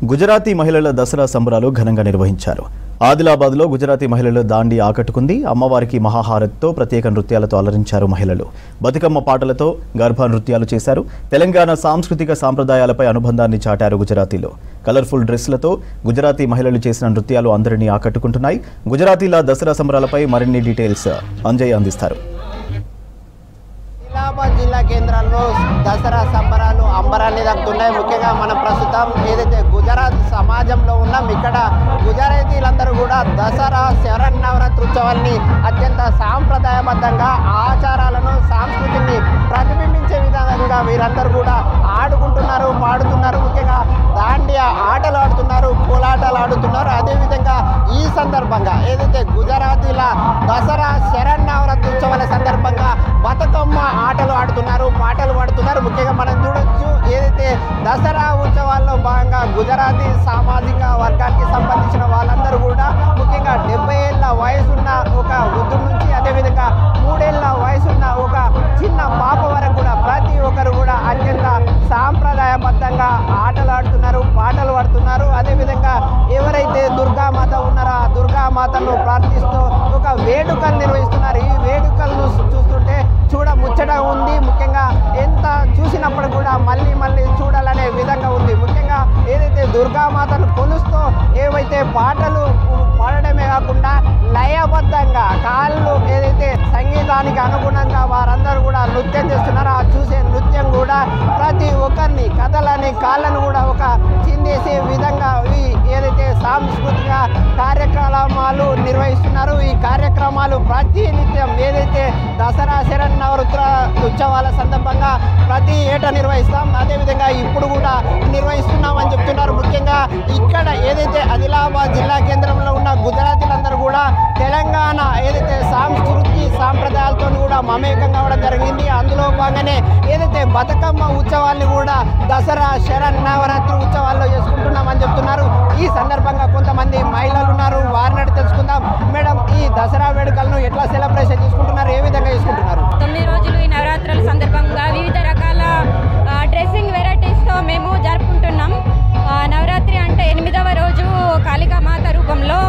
గుజరాతీ మహిళల దసరా సంబరాలు ఘనంగా నిర్వహించారు. ఆదిలాబాద్లో గుజరాతీ మహిళల దాండి ఆకట్టుకుంది. అమ్మవారికి మహాహారతితో ప్రత్యేక నృత్యాలతో అలరించారు మహిళలు. బతుకమ్మ పాటలతో గర్భ నృత్యాలు చేశారు. తెలంగాణ సాంస్కృతిక సాంప్రదాయాలపై అనుబంధాన్ని చాటారు గుజరాతీలో. కలర్ఫుల్ డ్రెస్లతో గుజరాతీ మహిళలు చేసిన నృత్యాలు అందరినీ ఆకట్టుకుంటున్నాయి. గుజరాతీల దసరా సంబరాలపై మరిన్ని డీటెయిల్స్ అంజయ్ అందిస్తారు. ఆదిలాబాద్ జిల్లా కేంద్రంలో దసరా సంబరాలు అంబరాన్ని దక్కుతున్నాయి. ముఖ్యంగా మనం ప్రస్తుతం ఏదైతే గుజరాత్ సమాజంలో ఉన్నాం, ఇక్కడ గుజరాతీలందరూ కూడా దసరా శరన్నవరాత్రి ఉత్సవాల్ని అత్యంత సాంప్రదాయబద్ధంగా ఆచారాలను సంస్కృతిని ప్రతిబింబించే విధంగా వీరందరూ కూడా ఆడుకుంటున్నారు, పాడుతున్నారు. ముఖ్యంగా దాండియా ఆటలు ఆడుతున్నారు, కోలాటాలు ఆడుతున్నారు. అదేవిధంగా ఈ సందర్భంగా ఏదైతే గుజరాతీల దసరా శరన్నవరాత్రి ఉత్సవాల సందర్భంగా బతుకమ్మ ఆటలు ఆడుతున్నారు, పాటలు పాడుతున్నారు. ముఖ్యంగా మనం చూడొచ్చు, ఏదైతే దసరా ఉత్సవాల్లో భాగంగా గుజరాతీ సామాజిక వర్గానికి సంబంధించిన వాళ్ళందరూ కూడా ముఖ్యంగా 70 ఏళ్ల వయసున్న ఒక వృద్ధుల నుంచి అదేవిధంగా 3 ఏళ్ల వయసున్న ఒక చిన్న పాప వరకు కూడా ప్రతి ఒక్కరు కూడా అత్యంత సాంప్రదాయబద్ధంగా ఆటలు ఆడుతున్నారు, పాటలు పాడుతున్నారు. అదేవిధంగా ఎవరైతే దుర్గామాత ఉన్నారో ఆ దుర్గామాతను ప్రార్థిస్తూ ఒక వేడుకలు నిర్వహిస్తున్నారు. ఈ వేడుకలను చూస్తుంటే చూడ ముచ్చట ఉంది. ముఖ్యంగా ఎంత చూసినప్పుడు కూడా మళ్ళీ మళ్ళీ చూడాలనే విధంగా ఉంది. ముఖ్యంగా ఏదైతే దుర్గామాతను కొలుస్తూ ఏవైతే పాటలు పాడడమే కాకుండా లయబద్ధంగా కాళ్ళు ఏదైతే సంగీతానికి అనుగుణంగా వారందరూ కూడా నృత్యం చేస్తున్నారో ఆ చూసే నృత్యం కూడా ప్రతి ఒక్కరిని కథలని కాళ్ళను కూడా ఒక చిందేసే విధంగా ఈ ఏదైతే సాంస్కృతిక కార్యక్రమాలు నిర్వహిస్తున్నారు. ఈ కార్యక్రమాలు ప్రతి నిత్యం ఏదైతే దసరా శరన్నవరాత్రి ఉత్సవాల సందర్భంగా ప్రతి ఏటా నిర్వహిస్తాం, అదేవిధంగా ఇప్పుడు కూడా నిర్వహిస్తున్నామని చెప్తున్నారు. ముఖ్యంగా ఇక్కడ ఏదైతే ఆదిలాబాద్ జిల్లా కేంద్రంలో ఉన్న గుజరాతీలందరూ కూడా తెలంగాణ ఏదైతే సాంస్కృతిక సాంప్రదాయాలతో కూడా మమేకం కావడం జరిగింది. అందులో భాగంగానే ఏదైతే బతుకమ్మ ఉత్సవాన్ని కూడా దసరా శరన్నవరాత్రి ఉత్సవాల్లో చేసుకుంటున్నామని చెప్తున్నారు. ఈ సందర్భంగా కొంతమంది మహిళలు ఉన్నారు, వారిని తెలుసుకుందాం. మేడం, ఈ దసరా వేడుకలను ఎట్లా సెలబ్రేషన్ చేసుకుంటున్నారు, ఏ విధంగా చేసుకుంటున్నారు? 9 రోజులు ఈ నవరాత్రుల సందర్భంగా వివిధ రకాల డ్రెస్సింగ్ వెరైటీస్తో మేము జరుపుకుంటున్నాం. నవరాత్రి అంటే 8వ రోజు కాళికామాత రూపంలో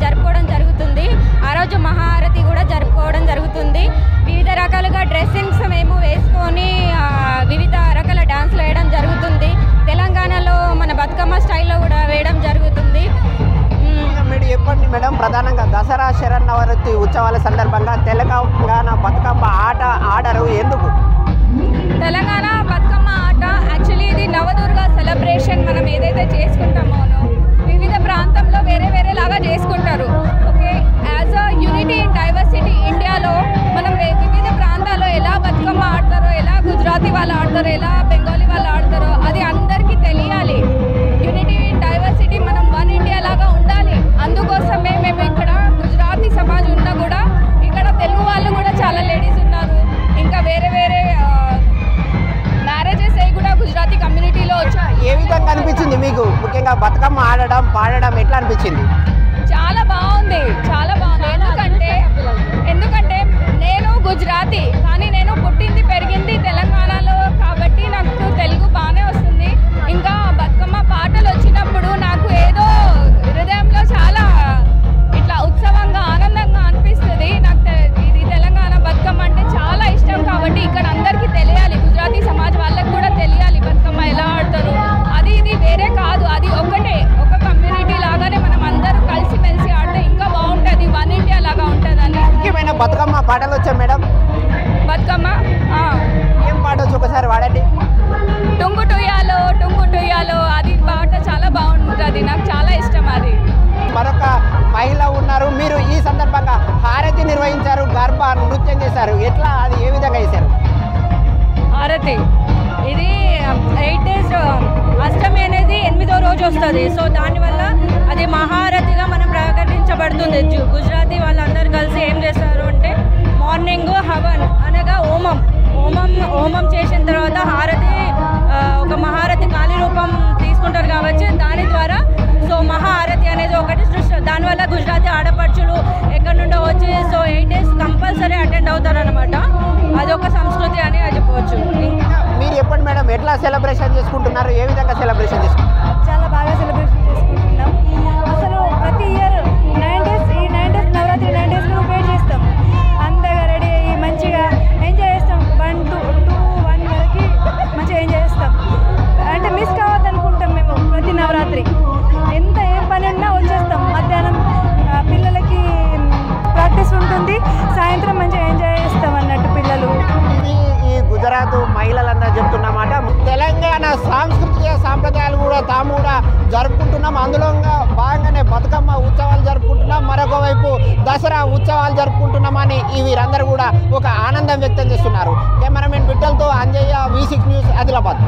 జరుపుకోవడం జరుగుతుంది. ఆ రోజు మహాహారతి కూడా జరుపుకోవడం జరుగుతుంది. వివిధ రకాలుగా డ్రెస్సింగ్స్ మేము వేసుకొని వివిధ రకాల డాన్స్లు వేయడం జరుగుతుంది. తెలంగాణలో మన బతుకమ్మ స్టైల్లో కూడా వేయడం జరుగుతుంది. మీరు చెప్పండి మేడం, ప్రధానంగా దసరా శరన్నవరాత్రి ఉత్సవాల సందర్భంగా తెలంగాణ బతుకమ్మ ఆట ఆడరు ఎందుకు? తెలంగాణ బతుకమ్మ ఆట యాక్చువల్లీ ఇది నవదుర్గ సెలబ్రేషన్ మనం ఏదైతే చేసుకుంటామో వివిధ ప్రాంతంలో వేరే వేరే లాగా చేసుకుంటారు. Okay, as a unity in diversity ఇండియాలో మనం వివిధ ప్రాంతాల్లో ఎలా బతుకమ్మ ఆడతారో, ఎలా గుజరాతీ వాళ్ళు ఆడతారో, ఎలా బెంగాలీ వాళ్ళు ఆడతారో అది అందరికీ తెలియాలి. యూనిటీ ఇన్ డైవర్సిటీ, మనం వన్ ఇండియా లాగా ఉండాలి. అందుకోసమే మేము ఇక్కడ గుజరాతీ సమాజం ఉన్నా కూడా ఇక్కడ తెలుగు వాళ్ళు కూడా చాలా లేడీస్ ఉన్నారు. ఇంకా వేరే వేరే మ్యారేజెస్ అవి కూడా గుజరాతీ కమ్యూనిటీలో వచ్చాయి. ఏ విధంగా అనిపించింది మీకు? ముఖ్యంగా బతుకమ్మ ఆడడం పాడడం ఎట్లా అనిపించింది? చాలా బాగుంది, చాలా బాగుంది. ఎందుకంటే నేను గుజరాతీ, కానీ నేను పుట్టింది పెరిగింది తెలంగాణలో కాబట్టి నాకు తెలుగు బాగానే వస్తుంది. ఇంకా బతుకమ్మ పాటలు వచ్చినప్పుడు నాకు ఏదో హృదయంలో చాలా ఇట్లా ఉత్సవంగా ఆనందంగా అనిపిస్తుంది. నాకు ఇది తెలంగాణ బతుకమ్మ అంటే చాలా ఇష్టం కాబట్టి ఇక్కడ అందరికీ తెలియాలి, గుజరాతీ సమాజ్ వాళ్ళకి కూడా తెలియాలి బతుకమ్మ ఎలా ఆడతారు. అది ఇది వేరే కాదు, అది ఒకటే, ఒక కమ్యూనిటీ లాగానే మనం అందరూ కలిసిమెలిసి ఆడితే ఇంకా బాగుంటుంది, వన్ ఇండియా లాగా ఉంటుంది అని. ముఖ్యమైన బతుకమ్మ పాటలు వచ్చా మేడం? బతుకమ్మ ఏం పాట వచ్చి ఒకసారి వాడండి. టుంగు టుయ్యాలో అది పాట చాలా బాగుంటుంది, నాకు చాలా ఇష్టం అది. మరొక మహిళ ఉన్నారు, మీరు ఈ సందర్భంగా హారతి నిర్వహించారు, గర్భ నృత్యం చేశారు, ఎట్లా అది ఏ విధంగా చేశారు? హారతి ఇది 8 days అష్టమి అనేది 8వ రోజు వస్తుంది. సో దానివల్ల అది మహారతిగా మనం ప్రకటించబడుతుంది. గుజరాతీ వాళ్ళందరూ కలిసి ఏం చేస్తారు అంటే మార్నింగ్ హవన్ అనగా హోమం చేసిన తర్వాత హారతి, ఒక మహారతి కాళీ రూపం తీసుకుంటారు కాబట్టి దాని ద్వారా సో మహారతి అనేది ఒకటి సృష్టి. దానివల్ల గుజరాతీ ఆడపడుచులు ఎక్కడి నుండో వచ్చి సో 8 days కంపల్సరీ అటెండ్ అవుతారు అనమాట. అదొక సంస్కృతి అని చెప్పవచ్చు. మీరు చెప్పండి మేడం, ఎట్లా సెలబ్రేషన్ చేసుకుంటున్నారు, ఏ విధంగా సెలబ్రేషన్ చేసుకుంటున్నారు? చాలా బాగా గుజరాత్ మహిళలందరూ చెప్తున్నమాట. తెలంగాణ సాంస్కృతిక సాంప్రదాయాలు కూడా తాము కూడా జరుపుకుంటున్నాం. అందులో భాగంగానే బతుకమ్మ ఉత్సవాలు జరుపుకుంటున్నాం, మరొక వైపు దసరా ఉత్సవాలు జరుపుకుంటున్నామని వీరందరూ కూడా ఒక ఆనందం వ్యక్తం చేస్తున్నారు. కెమెరామెన్ బిడ్డలతో అంజయ్య, V6 న్యూస్, ఆదిలాబాద్.